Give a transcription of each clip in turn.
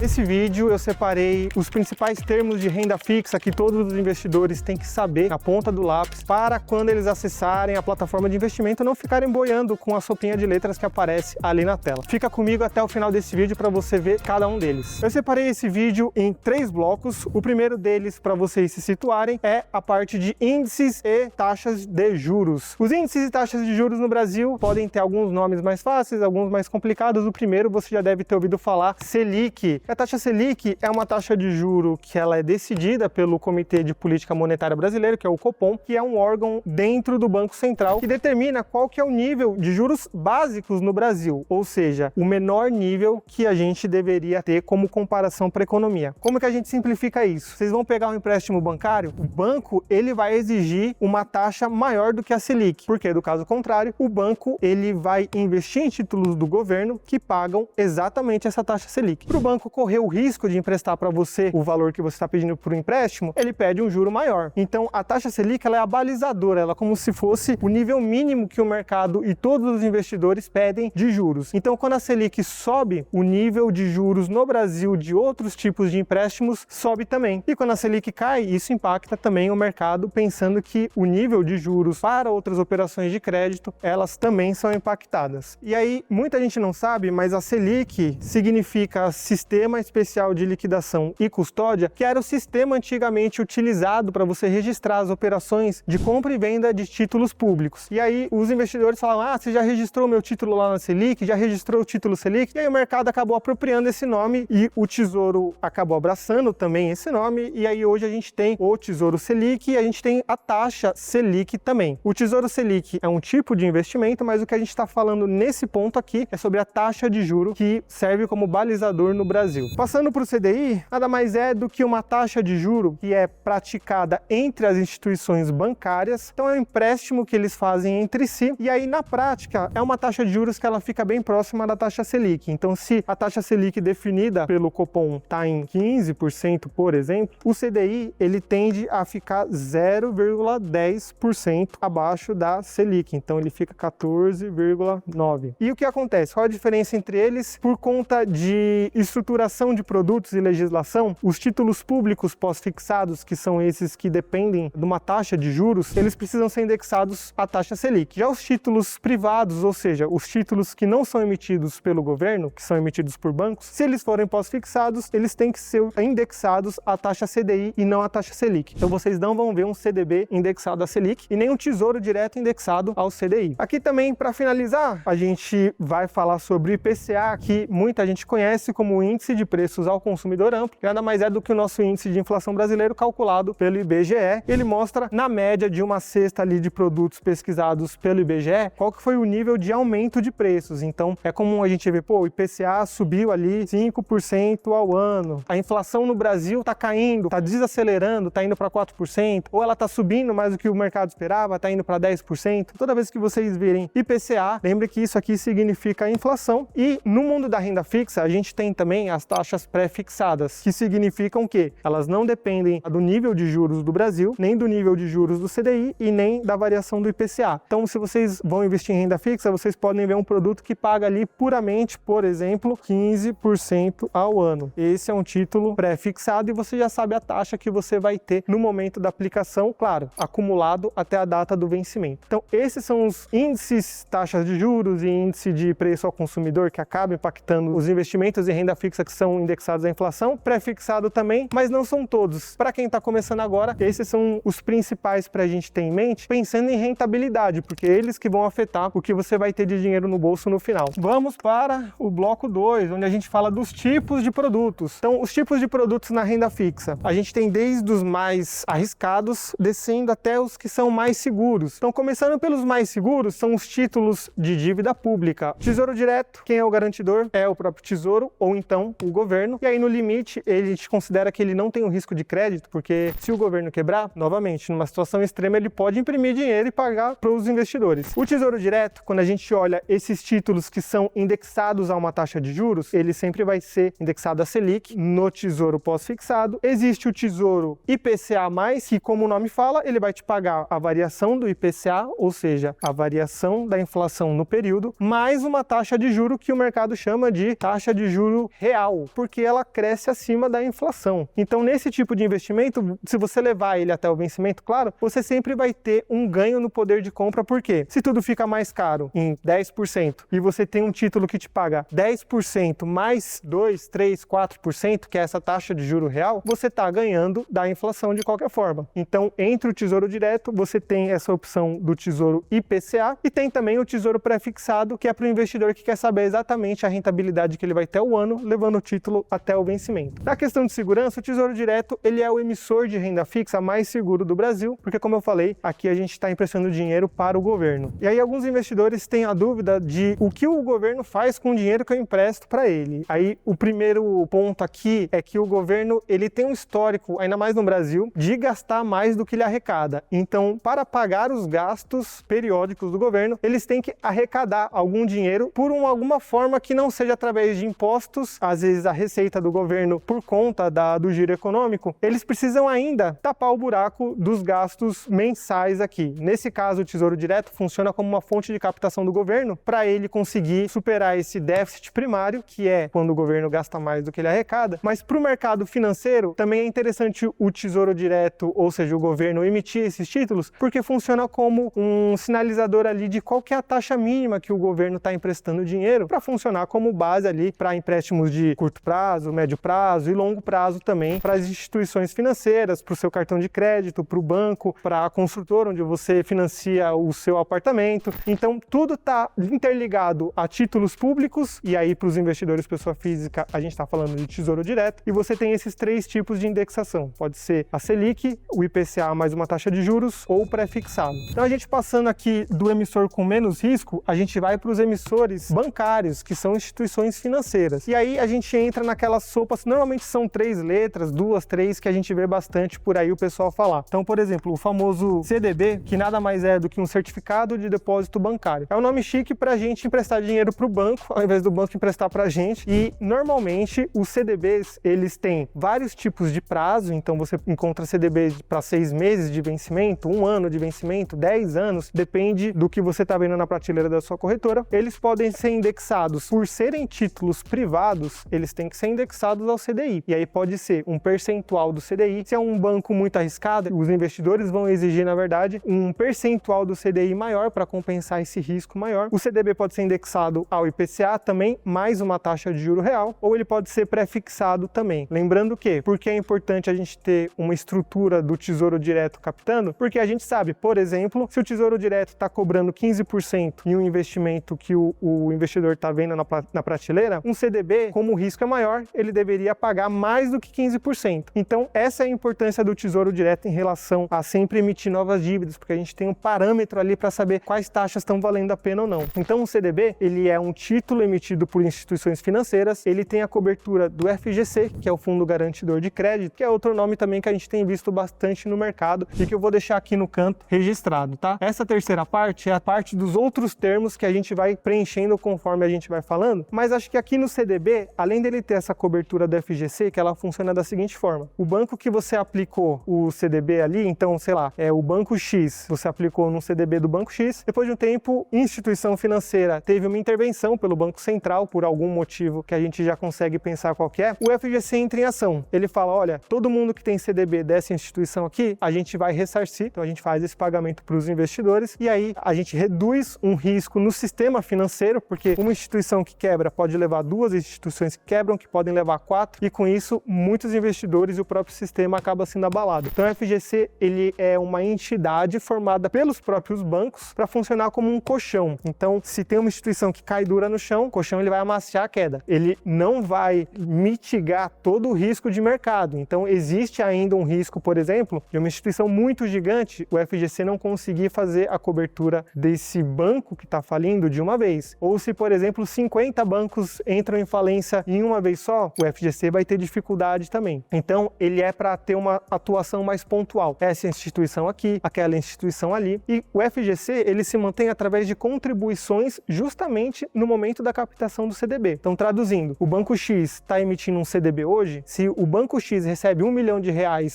Nesse vídeo eu separei os principais termos de renda fixa que todos os investidores têm que saber na ponta do lápis para quando eles acessarem a plataforma de investimento não ficarem boiando com a sopinha de letras que aparece ali na tela. Fica comigo até o final desse vídeo para você ver cada um deles. Eu separei esse vídeo em 3 blocos. O primeiro deles, para vocês se situarem, é a parte de índices e taxas de juros. Os índices e taxas de juros no Brasil podem ter alguns nomes mais fáceis, alguns mais complicados. O primeiro você já deve ter ouvido falar, Selic. A taxa Selic é uma taxa de juro que ela é decidida pelo Comitê de Política Monetária Brasileiro, que é o Copom, que é um órgão dentro do Banco Central que determina qual que é o nível de juros básicos no Brasil, ou seja, o menor nível que a gente deveria ter como comparação para a economia. Como que a gente simplifica isso? Vocês vão pegar um empréstimo bancário, o banco ele vai exigir uma taxa maior do que a Selic, porque do caso contrário, o banco ele vai investir em títulos do governo que pagam exatamente essa taxa Selic. Para o banco correr o risco de emprestar para você o valor que você está pedindo para o empréstimo, ele pede um juro maior. Então a taxa Selic ela é a balizadora, ela é como se fosse o nível mínimo que o mercado e todos os investidores pedem de juros. Então quando a Selic sobe, o nível de juros no Brasil de outros tipos de empréstimos sobe também. E quando a Selic cai, isso impacta também o mercado, pensando que o nível de juros para outras operações de crédito, elas também são impactadas. E aí muita gente não sabe, mas a Selic significa Sistema Especial de Liquidação e Custódia, que era o sistema antigamente utilizado para você registrar as operações de compra e venda de títulos públicos. E aí os investidores falavam, você já registrou meu título lá na Selic, já registrou o título Selic? E aí o mercado acabou apropriando esse nome e o Tesouro acabou abraçando também esse nome, e aí hoje a gente tem o Tesouro Selic e a gente tem a taxa Selic também. O Tesouro Selic é um tipo de investimento, mas o que a gente está falando nesse ponto aqui é sobre a taxa de juro que serve como balizador no Brasil. Passando para o CDI, nada mais é do que uma taxa de juro que é praticada entre as instituições bancárias. Então é um empréstimo que eles fazem entre si, e aí na prática é uma taxa de juros que ela fica bem próxima da taxa Selic. Então se a taxa Selic definida pelo Copom está em 15%, por exemplo, o CDI ele tende a ficar 0,10% abaixo da Selic. Então ele fica 14,9%. E o que acontece? Qual a diferença entre eles? Por conta de estruturação de produtos e legislação, os títulos públicos pós-fixados, que são esses que dependem de uma taxa de juros, eles precisam ser indexados à taxa Selic. Já os títulos privados, ou seja, os títulos que não são emitidos pelo governo, que são emitidos por bancos, se eles forem pós-fixados, eles têm que ser indexados à taxa CDI e não à taxa Selic. Então vocês não vão ver um CDB indexado à Selic e nem um Tesouro Direto indexado ao CDI. Aqui também, para finalizar, a gente vai falar sobre o IPCA, que muita gente conhece como o Índice de Preços ao Consumidor Amplo, que nada mais é do que o nosso índice de inflação brasileiro calculado pelo IBGE. Ele mostra, na média de uma cesta ali de produtos pesquisados pelo IBGE, qual que foi o nível de aumento de preços. Então, é comum a gente ver, o IPCA subiu ali 5% ao ano. A inflação no Brasil está caindo, está desacelerando, está indo para 4%, ou ela está subindo mais do que o mercado esperava, está indo para 10%. Toda vez que vocês virem IPCA, lembre que isso aqui significa inflação. E no mundo da renda fixa, a gente tem também as taxas pré-fixadas, que significam que elas não dependem do nível de juros do Brasil, nem do nível de juros do CDI e nem da variação do IPCA. Então, se vocês vão investir em renda fixa, vocês podem ver um produto que paga ali puramente, por exemplo, 15% ao ano. Esse é um título pré-fixado e você já sabe a taxa que você vai ter no momento da aplicação, claro, acumulado até a data do vencimento. Então, esses são os índices, taxas de juros e índice de preço ao consumidor que acabam impactando os investimentos em renda fixa que são indexados à inflação, pré-fixado também, mas não são todos. Para quem está começando agora, esses são os principais para a gente ter em mente, pensando em rentabilidade, porque eles que vão afetar o que você vai ter de dinheiro no bolso no final. Vamos para o bloco 2, onde a gente fala dos tipos de produtos. Então, os tipos de produtos na renda fixa. A gente tem desde os mais arriscados, descendo até os que são mais seguros. Então, começando pelos mais seguros, são os títulos de dívida pública. Tesouro Direto, quem é o garantidor? É o próprio Tesouro, ou então o governo. E aí, no limite, ele te considera que ele não tem um risco de crédito, porque se o governo quebrar, novamente, numa situação extrema, ele pode imprimir dinheiro e pagar para os investidores. O Tesouro Direto, quando a gente olha esses títulos que são indexados a uma taxa de juros, ele sempre vai ser indexado a Selic. No Tesouro pós-fixado, existe o Tesouro IPCA+, que, como o nome fala, ele vai te pagar a variação do IPCA, ou seja, a variação da inflação no período, mais uma taxa de juro que o mercado chama de taxa de juro real real, porque ela cresce acima da inflação. Então, nesse tipo de investimento, se você levar ele até o vencimento, claro, você sempre vai ter um ganho no poder de compra, porque se tudo fica mais caro em 10% e você tem um título que te paga 10% mais 2, 3, 4%, que é essa taxa de juro real, você está ganhando da inflação de qualquer forma. Então, entre o Tesouro Direto, você tem essa opção do Tesouro IPCA e tem também o Tesouro Pré-fixado, que é para o investidor que quer saber exatamente a rentabilidade que ele vai ter ao ano, levando o título até o vencimento. Na questão de segurança, o Tesouro Direto ele é o emissor de renda fixa mais seguro do Brasil, porque como eu falei, aqui a gente está emprestando dinheiro para o governo. E aí alguns investidores têm a dúvida de o que o governo faz com o dinheiro que eu empresto para ele. Aí o primeiro ponto aqui é que o governo ele tem um histórico, ainda mais no Brasil, de gastar mais do que ele arrecada. Então, para pagar os gastos periódicos do governo, eles têm que arrecadar algum dinheiro por alguma forma que não seja através de impostos, às vezes a receita do governo por conta do giro econômico, eles precisam ainda tapar o buraco dos gastos mensais aqui. Nesse caso, o Tesouro Direto funciona como uma fonte de captação do governo para ele conseguir superar esse déficit primário, que é quando o governo gasta mais do que ele arrecada, mas para o mercado financeiro também é interessante o Tesouro Direto, ou seja, o governo emitir esses títulos, porque funciona como um sinalizador ali de qual que é a taxa mínima que o governo está emprestando dinheiro para funcionar como base ali para empréstimos de curto prazo, médio prazo e longo prazo também para as instituições financeiras, para o seu cartão de crédito, para o banco, para a construtora onde você financia o seu apartamento. Então tudo está interligado a títulos públicos e aí para os investidores pessoa física a gente está falando de Tesouro Direto e você tem esses três tipos de indexação. Pode ser a Selic, o IPCA mais uma taxa de juros ou o pré-fixado. Então a gente passando aqui do emissor com menos risco, a gente vai para os emissores bancários, que são instituições financeiras. E aí a gente entra naquelas sopas, normalmente são 3 letras, 2, 3, que a gente vê bastante por aí o pessoal falar. Então, por exemplo, o famoso CDB, que nada mais é do que um certificado de depósito bancário. É um nome chique para a gente emprestar dinheiro para o banco, ao invés do banco emprestar para a gente. E normalmente os CDBs, eles têm vários tipos de prazo, então você encontra CDBs para 6 meses de vencimento, 1 ano de vencimento, 10 anos, depende do que você está vendo na prateleira da sua corretora. Eles podem ser indexados por serem títulos privados, eles têm que ser indexados ao CDI. E aí pode ser um percentual do CDI. Se é um banco muito arriscado, os investidores vão exigir, na verdade, um percentual do CDI maior para compensar esse risco maior. O CDB pode ser indexado ao IPCA também, mais uma taxa de juro real, ou ele pode ser pré-fixado também. Lembrando que, porque é importante a gente ter uma estrutura do Tesouro Direto captando, porque a gente sabe, por exemplo, se o Tesouro Direto está cobrando 15% em um investimento que o investidor está vendo na prateleira, um CDB, como o risco é maior, ele deveria pagar mais do que 15%. Então, essa é a importância do Tesouro Direto em relação a sempre emitir novas dívidas, porque a gente tem um parâmetro ali para saber quais taxas estão valendo a pena ou não. Então, o CDB, ele é um título emitido por instituições financeiras, ele tem a cobertura do FGC, que é o Fundo Garantidor de Crédito, que é outro nome também que a gente tem visto bastante no mercado e que eu vou deixar aqui no canto registrado, tá? Essa terceira parte é a parte dos outros termos que a gente vai preenchendo conforme a gente vai falando, mas acho que aqui no CDB, além dele ter essa cobertura do FGC, que ela funciona da seguinte forma: o banco que você aplicou o CDB ali, então, sei lá, é o banco X, você aplicou no CDB do banco X, depois de um tempo, instituição financeira teve uma intervenção pelo Banco Central, por algum motivo que a gente já consegue pensar qual que é, o FGC entra em ação. Ele fala, olha, todo mundo que tem CDB dessa instituição aqui, a gente vai ressarcir, então a gente faz esse pagamento para os investidores e aí a gente reduz um risco no sistema financeiro, porque uma instituição que quebra pode levar 2 instituições que quebram, que podem levar 4, e com isso muitos investidores e o próprio sistema acaba sendo abalado. Então o FGC, ele é uma entidade formada pelos próprios bancos para funcionar como um colchão. Então, se tem uma instituição que cai dura no chão, o colchão ele vai amaciar a queda. Ele não vai mitigar todo o risco de mercado. Então, existe ainda um risco, por exemplo, de uma instituição muito gigante, o FGC não conseguir fazer a cobertura desse banco que está falindo de uma vez. Ou se, por exemplo, 50 bancos entram em falência em uma vez só, o FGC vai ter dificuldade também. Então, ele é para ter uma atuação mais pontual. Essa instituição aqui, aquela instituição ali. E o FGC, ele se mantém através de contribuições justamente no momento da captação do CDB. Então, traduzindo, o Banco X está emitindo um CDB hoje, se o Banco X recebe R$1 milhão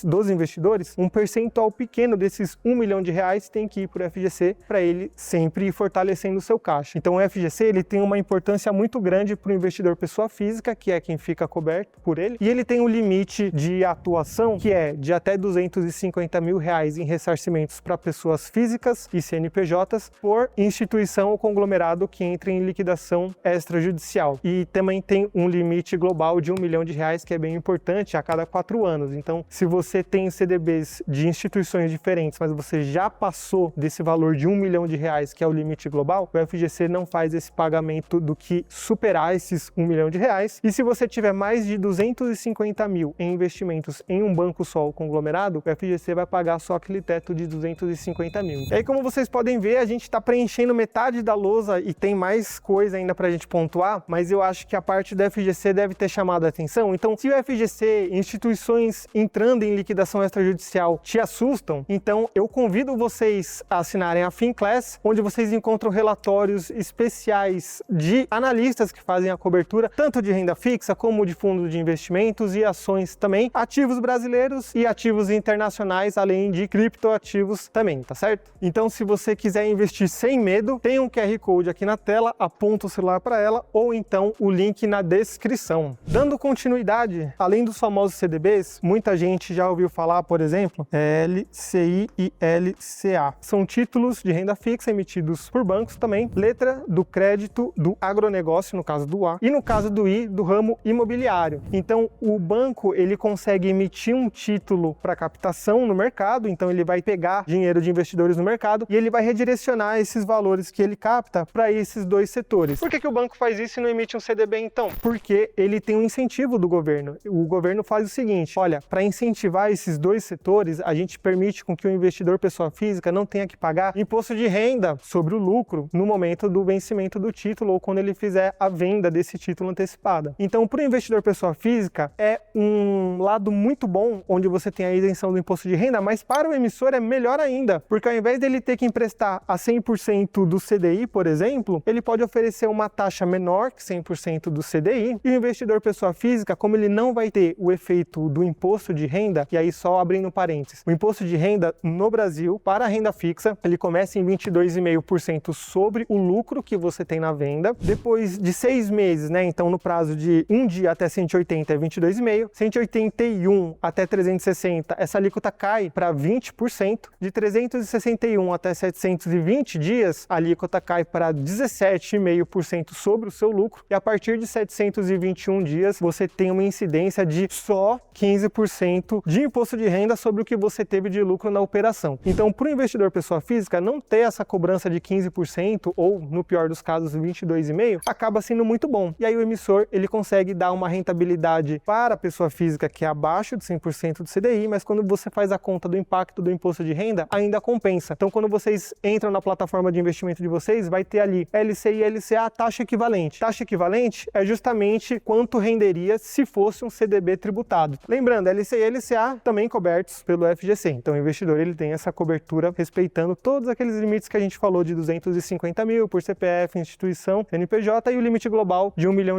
dos investidores, um percentual pequeno desses R$1 milhão tem que ir para o FGC para ele sempre ir fortalecendo o seu caixa. Então, o FGC ele tem uma importância muito grande para o investidor pessoa física, física, que é quem fica coberto por ele, e ele tem um limite de atuação que é de até R$250 mil em ressarcimentos para pessoas físicas e CNPJs por instituição ou conglomerado que entre em liquidação extrajudicial. E também tem um limite global de R$1 milhão, que é bem importante, a cada 4 anos. Então, se você tem CDBs de instituições diferentes, mas você já passou desse valor de R$1 milhão, que é o limite global, o FGC não faz esse pagamento do que superar esses R$1 milhão. E se você tiver mais de 250 mil em investimentos em um banco só ou conglomerado, o FGC vai pagar só aquele teto de 250 mil. E aí, como vocês podem ver, a gente está preenchendo metade da lousa e tem mais coisa ainda para a gente pontuar, mas eu acho que a parte do FGC deve ter chamado a atenção. Então, se o FGC, instituições entrando em liquidação extrajudicial te assustam, então eu convido vocês a assinarem a FinClass, onde vocês encontram relatórios especiais de analistas que fazem a cobertura, tanto de renda fixa como de fundos de investimentos e ações também, ativos brasileiros e ativos internacionais, além de criptoativos também, tá certo? Então, se você quiser investir sem medo, tem um QR Code aqui na tela, aponta o celular para ela, ou então o link na descrição. Dando continuidade, além dos famosos CDBs, muita gente já ouviu falar, por exemplo, LCI e LCA. São títulos de renda fixa emitidos por bancos também, letra do crédito do agronegócio, no caso do A, e no caso do I, do ramo imobiliário. Então, o banco, ele consegue emitir um título para captação no mercado, então ele vai pegar dinheiro de investidores no mercado e ele vai redirecionar esses valores que ele capta para esses dois setores. Por que o banco faz isso e não emite um CDB então? Porque ele tem um incentivo do governo. O governo faz o seguinte, olha, para incentivar esses dois setores, a gente permite com que o investidor pessoa física não tenha que pagar imposto de renda sobre o lucro no momento do vencimento do título ou quando ele fizer a venda desse título antecipada. Então, para o investidor pessoa física, é um lado muito bom, onde você tem a isenção do imposto de renda, mas para o emissor é melhor ainda, porque ao invés dele ter que emprestar a 100% do CDI, por exemplo, ele pode oferecer uma taxa menor que 100% do CDI, e o investidor pessoa física, como ele não vai ter o efeito do imposto de renda, e aí só abrindo parênteses, o imposto de renda no Brasil, para a renda fixa, ele começa em 22,5% sobre o lucro que você tem na venda, depois de 6 meses, né, então no prazo de 1 dia até 180 é 22,5%, 181 até 360, essa alíquota cai para 20%, de 361 até 720 dias, a alíquota cai para 17,5% sobre o seu lucro, e a partir de 721 dias, você tem uma incidência de só 15% de imposto de renda sobre o que você teve de lucro na operação. Então, para o investidor pessoa física, não ter essa cobrança de 15% ou, no pior dos casos, 22,5%, acaba sendo muito bom. E aí o emissor, ele consegue dar uma rentabilidade para a pessoa física que é abaixo de 100% do CDI, mas quando você faz a conta do impacto do imposto de renda, ainda compensa. Então, quando vocês entram na plataforma de investimento de vocês, vai ter ali LCI e LCA, taxa equivalente. Taxa equivalente é justamente quanto renderia se fosse um CDB tributado. Lembrando, LCI e LCA também cobertos pelo FGC. Então, o investidor, ele tem essa cobertura respeitando todos aqueles limites que a gente falou de 250 mil por CPF, instituição, CNPJ, e o limite global de R$1 milhão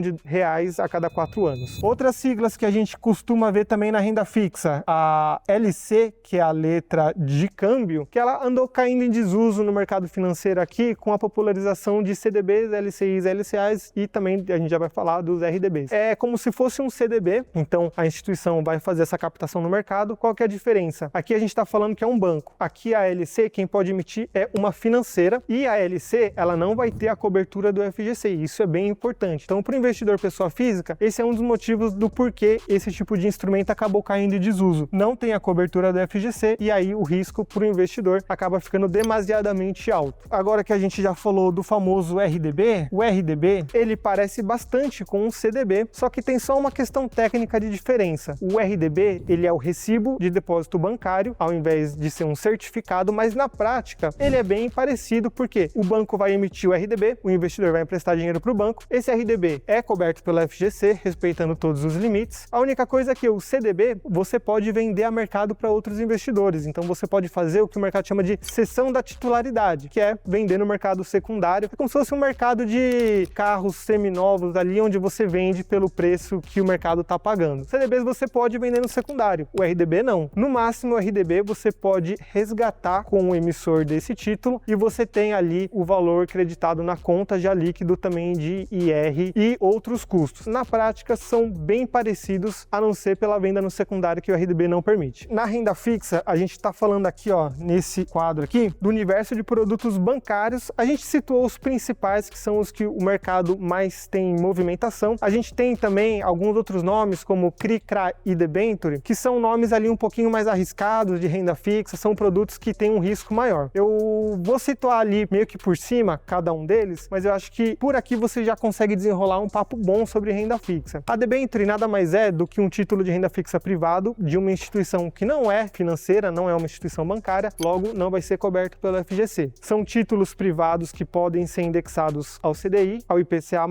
a cada 4 anos. Outras siglas que a gente costuma ver também na renda fixa, a LC, que é a letra de câmbio, que ela andou caindo em desuso no mercado financeiro aqui com a popularização de CDBs, LCIs, LCAs e também a gente já vai falar dos RDBs. É como se fosse um CDB, então a instituição vai fazer essa captação no mercado. Qual que é a diferença? Aqui a gente está falando que é um banco. Aqui a LC, quem pode emitir é uma financeira, e a LC, ela não vai ter a cobertura do FGC. Isso é bem importante. Então, para o investidor pessoa física, esse é um dos motivos do porquê esse tipo de instrumento acabou caindo em desuso. Não tem a cobertura do FGC e aí o risco para o investidor acaba ficando demasiadamente alto. Agora que a gente já falou do famoso RDB, o RDB, ele parece bastante com um CDB, só que tem só uma questão técnica de diferença. O RDB, ele é o recibo de depósito bancário, ao invés de ser um certificado, mas na prática, ele é bem parecido, porque o banco vai emitir o RDB, o investidor vai emprestar dinheiro para o banco, esse RDB é coberto pela FGC, respeitando todos os limites. A única coisa é que o CDB, você pode vender a mercado para outros investidores, então você pode fazer o que o mercado chama de cessão da titularidade, que é vender no mercado secundário, é como se fosse um mercado de carros seminovos ali, onde você vende pelo preço que o mercado está pagando. CDBs você pode vender no secundário, o RDB não. No máximo, o RDB você pode resgatar com o emissor desse título e você tem ali o valor creditado na conta já líquido também de IR e outros custos custos? Na prática, são bem parecidos, a não ser pela venda no secundário que o RDB não permite. Na renda fixa, a gente está falando aqui, ó, nesse quadro aqui, do universo de produtos bancários. A gente situou os principais, que são os que o mercado mais tem movimentação. A gente tem também alguns outros nomes, como CRI, CRA e Debenture, que são nomes ali um pouquinho mais arriscados de renda fixa, são produtos que têm um risco maior. Eu vou situar ali meio que por cima cada um deles, mas eu acho que por aqui você já consegue desenrolar um papo bom sobre renda fixa. A Debenture nada mais é do que um título de renda fixa privado de uma instituição que não é financeira, não é uma instituição bancária, logo não vai ser coberto pelo FGC. São títulos privados que podem ser indexados ao CDI, ao IPCA+,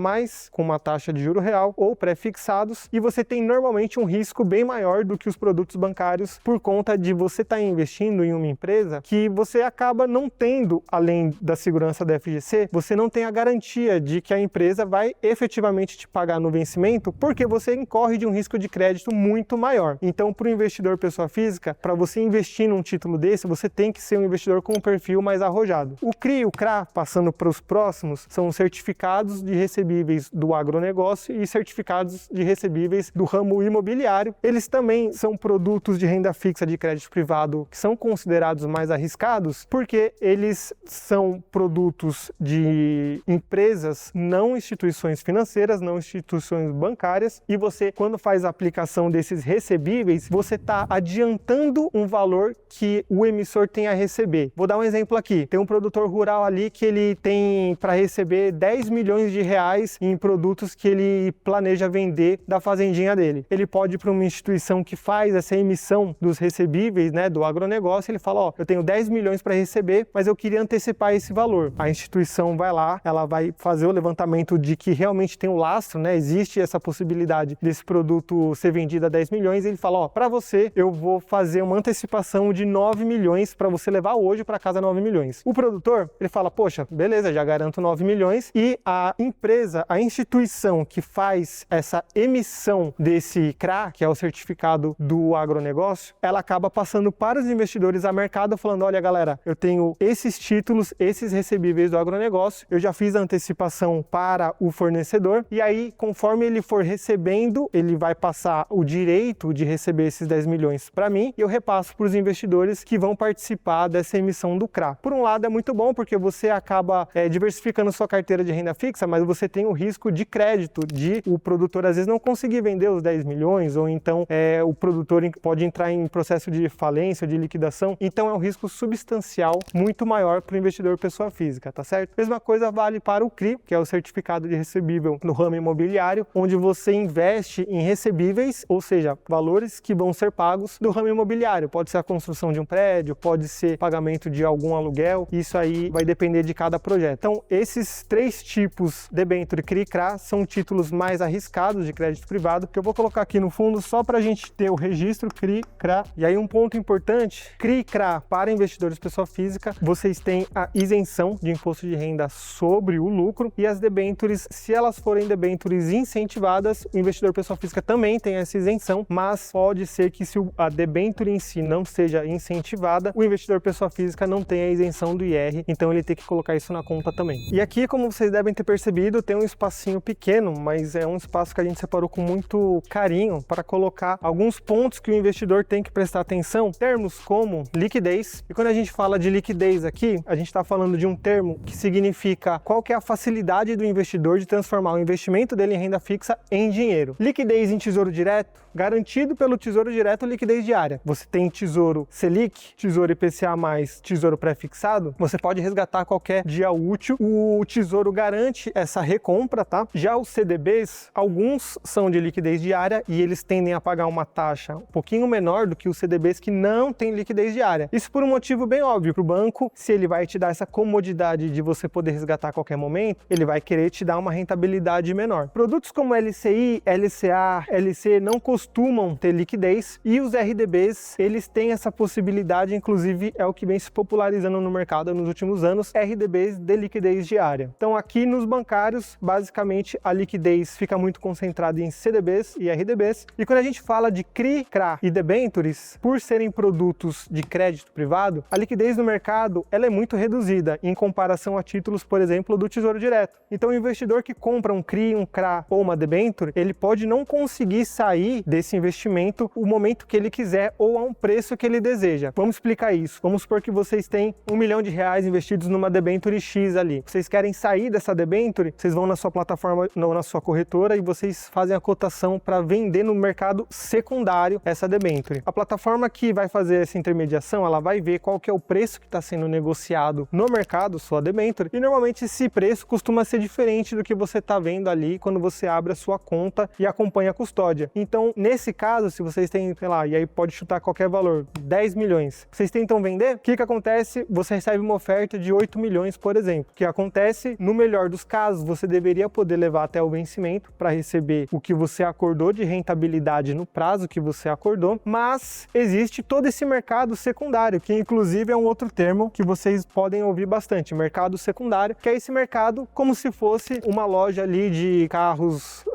com uma taxa de juro real, ou pré-fixados, e você tem normalmente um risco bem maior do que os produtos bancários por conta de você estar investindo em uma empresa que você acaba não tendo, além da segurança da FGC, você não tem a garantia de que a empresa vai efetivamente te pagar no vencimento, porque você incorre de um risco de crédito muito maior. Então, para o investidor pessoa física, para você investir num título desse, você tem que ser um investidor com um perfil mais arrojado. O CRI e o CRA, passando para os próximos, são certificados de recebíveis do agronegócio e certificados de recebíveis do ramo imobiliário. Eles também são produtos de renda fixa de crédito privado que são considerados mais arriscados, porque eles são produtos de empresas, não instituições financeiras, não instituições bancárias, e você, quando faz a aplicação desses recebíveis, você está adiantando um valor que o emissor tem a receber. Vou dar um exemplo aqui. Tem um produtor rural ali que ele tem para receber 10 milhões de reais em produtos que ele planeja vender da fazendinha dele. Ele pode ir para uma instituição que faz essa emissão dos recebíveis, né, do agronegócio, ele fala, ó, eu tenho 10 milhões para receber, mas eu queria antecipar esse valor. A instituição vai lá, ela vai fazer o levantamento de que realmente tem um lastro, né, existe essa possibilidade desse produto ser vendido a 10 milhões, e ele fala, ó, para você eu vou fazer uma antecipação de 9 milhões para você levar hoje para casa 9 milhões. O produtor, ele fala, poxa, beleza, já garanto 9 milhões, e a empresa, a instituição que faz essa emissão desse CRA, que é o certificado do agronegócio, ela acaba passando para os investidores a mercado falando, olha galera, eu tenho esses títulos, esses recebíveis do agronegócio, eu já fiz a antecipação para o fornecedor, e aí conforme ele for recebendo, ele vai passar o direito de receber esses 10 milhões para mim, e eu repasso para os investidores que vão participar dessa emissão do CRA. Por um lado é muito bom, porque você acaba diversificando sua carteira de renda fixa, mas você tem o risco de crédito, de o produtor às vezes não conseguir vender os 10 milhões, ou então o produtor pode entrar em processo de falência, de liquidação, então é um risco substancial muito maior para o investidor pessoa física, tá certo? Mesma coisa vale para o CRI, que é o certificado de recebível no ramo imobiliário, onde você investe em recebíveis, ou seja, valores que vão ser pagos do ramo imobiliário. Pode ser a construção de um prédio, pode ser pagamento de algum aluguel, isso aí vai depender de cada projeto. Então, esses três tipos, debênture, CRI e CRA, são títulos mais arriscados de crédito privado, que eu vou colocar aqui no fundo só para a gente ter o registro CRI, CRA. E aí um ponto importante, CRI e CRA para investidores pessoa física, vocês têm a isenção de imposto de renda sobre o lucro, e as debêntures, se elas forem debêntures incentivadas, o investidor pessoa física também tem essa isenção, mas pode ser que se a debênture em si não seja incentivada, o investidor pessoa física não tenha a isenção do IR, então ele tem que colocar isso na conta também. E aqui, como vocês devem ter percebido, tem um espacinho pequeno, mas é um espaço que a gente separou com muito carinho para colocar alguns pontos que o investidor tem que prestar atenção, termos como liquidez. E quando a gente fala de liquidez aqui, a gente está falando de um termo que significa qual que é a facilidade do investidor de transformar o investimento dele em renda fixa em dinheiro. Liquidez em tesouro direto, garantido pelo Tesouro Direto, liquidez diária. Você tem Tesouro Selic, Tesouro IPCA+, Tesouro pré-fixado, você pode resgatar qualquer dia útil. O Tesouro garante essa recompra, tá? Já os CDBs, alguns são de liquidez diária e eles tendem a pagar uma taxa um pouquinho menor do que os CDBs que não têm liquidez diária. Isso por um motivo bem óbvio. Para o banco, se ele vai te dar essa comodidade de você poder resgatar a qualquer momento, ele vai querer te dar uma rentabilidade menor. Produtos como LCI, LCA, LC não costumam ter liquidez, e os RDBs, eles têm essa possibilidade, inclusive é o que vem se popularizando no mercado nos últimos anos, RDBs de liquidez diária. Então aqui nos bancários, basicamente a liquidez fica muito concentrada em CDBs e RDBs, e quando a gente fala de CRI, CRA e debêntures, por serem produtos de crédito privado, a liquidez no mercado ela é muito reduzida em comparação a títulos, por exemplo, do Tesouro Direto. Então o investidor que compra um CRI, um CRA ou uma debênture, ele pode não conseguir sair desse investimento o momento que ele quiser ou a um preço que ele deseja. Vamos explicar isso. Vamos supor que vocês têm R$1 milhão investidos numa debênture X ali. Vocês querem sair dessa debênture, vocês vão na sua plataforma, não na sua corretora, e vocês fazem a cotação para vender no mercado secundário essa debênture. A plataforma que vai fazer essa intermediação, ela vai ver qual que é o preço que está sendo negociado no mercado, sua debênture, e normalmente esse preço costuma ser diferente do que você está vendo ali quando você abre a sua conta e acompanha a custódia. Então, nesse caso, se vocês têm, sei lá, e aí pode chutar qualquer valor, 10 milhões, vocês tentam vender, o que acontece? Você recebe uma oferta de 8 milhões, por exemplo. O que acontece? No melhor dos casos, você deveria poder levar até o vencimento para receber o que você acordou de rentabilidade no prazo que você acordou, mas existe todo esse mercado secundário, que inclusive é um outro termo que vocês podem ouvir bastante, mercado secundário, que é esse mercado como se fosse uma loja ali de carros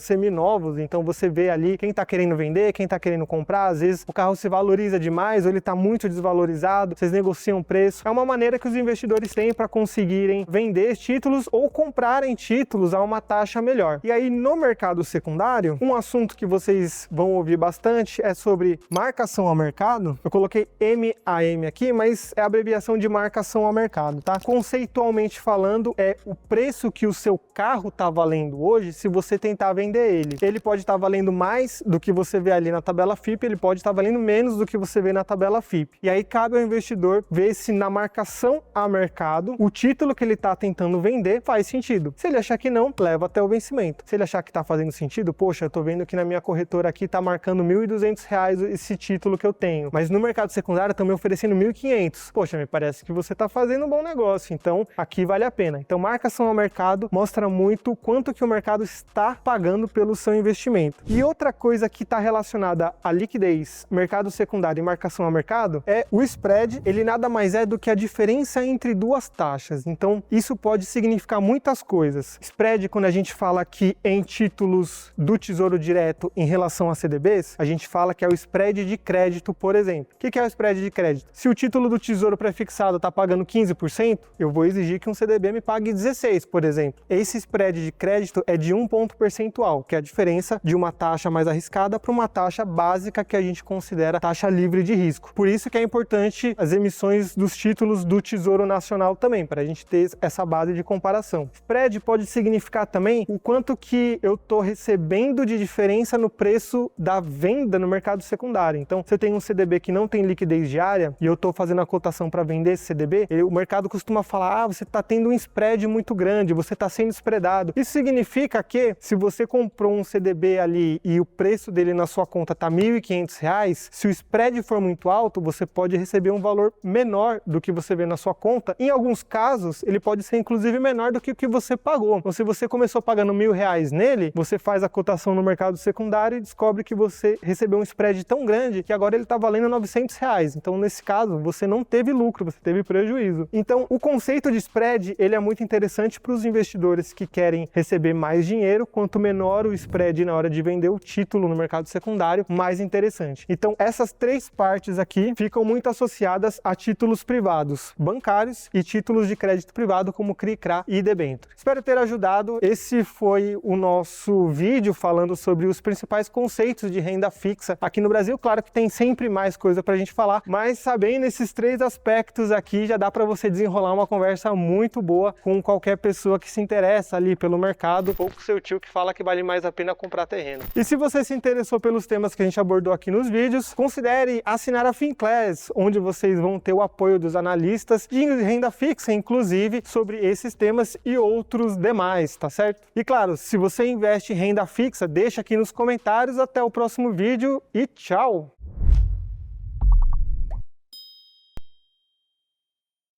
seminovos. Então você vê ali quem está querendo vender, quem está querendo comprar, às vezes o carro se valoriza demais ou ele está muito desvalorizado, vocês negociam o preço. É uma maneira que os investidores têm para conseguirem vender títulos ou comprarem títulos a uma taxa melhor. E aí no mercado secundário, um assunto que vocês vão ouvir bastante é sobre marcação ao mercado. Eu coloquei MAM aqui, mas é a abreviação de marcação ao mercado, tá? Conceitualmente falando, é o preço que o seu carro está valendo hoje se você tentar vender ele. Ele pode estar valendo mais do que você vê ali na tabela FIP, ele pode estar valendo menos do que você vê na tabela FIP. E aí cabe ao investidor ver se na marcação a mercado, o título que ele está tentando vender faz sentido. Se ele achar que não, leva até o vencimento. Se ele achar que está fazendo sentido, poxa, eu estou vendo que na minha corretora aqui está marcando R$ 1.200 esse título que eu tenho, mas no mercado secundário estão me oferecendo 1.500. Poxa, me parece que você está fazendo um bom negócio, então aqui vale a pena. Então marcação ao mercado mostra muito quanto que o mercado está pagando pelo seu investimento. E outra coisa que está relacionada à liquidez, mercado secundário e marcação ao mercado é o spread. Ele nada mais é do que a diferença entre duas taxas. Então isso pode significar muitas coisas. Spread, quando a gente fala aqui em títulos do Tesouro Direto em relação a CDBs, a gente fala que é o spread de crédito, por exemplo. O que é o spread de crédito? Se o título do Tesouro Prefixado está pagando 15%, eu vou exigir que um CDB me pague 16%, por exemplo. Esse spread de crédito é de 1 ponto percentual, que é a diferença de uma taxa mais arriscada para uma taxa básica que a gente considera taxa livre de risco. Por isso que é importante as emissões dos títulos do Tesouro Nacional também, para a gente ter essa base de comparação. Spread pode significar também o quanto que eu estou recebendo de diferença no preço da venda no mercado secundário. Então, se eu tenho um CDB que não tem liquidez diária e eu estou fazendo a cotação para vender esse CDB, o mercado costuma falar, você está tendo um spread muito grande, você está sendo spreadado. Isso significa que se você comprou um CDB ali e o preço dele na sua conta está R$ 1.500, se o spread for muito alto, você pode receber um valor menor do que você vê na sua conta. Em alguns casos, ele pode ser inclusive menor do que o que você pagou. Então, se você começou pagando R$ 1.000 nele, você faz a cotação no mercado secundário e descobre que você recebeu um spread tão grande que agora ele está valendo R$ 900. Então, nesse caso, você não teve lucro, você teve prejuízo. Então, o conceito de spread, ele é muito interessante para os investidores que querem receber mais dinheiro. Quanto menor o spread na hora de vender o título no mercado secundário, mais interessante. Então, essas três partes aqui ficam muito associadas a títulos privados, bancários e títulos de crédito privado como CRI, CRA e debênture. Espero ter ajudado. Esse foi o nosso vídeo falando sobre os principais conceitos de renda fixa aqui no Brasil. Claro que tem sempre mais coisa para a gente falar, mas sabendo esses três aspectos aqui, já dá para você desenrolar uma conversa muito boa com qualquer pessoa que se interessa ali pelo mercado ou com seu tio que fala que vale mais a pena comprar terreno. E se você se interessou pelos temas que a gente abordou aqui nos vídeos, considere assinar a FinClass, onde vocês vão ter o apoio dos analistas de renda fixa, inclusive sobre esses temas e outros demais, tá certo? E claro, se você investe em renda fixa, deixa aqui nos comentários. Até o próximo vídeo e tchau!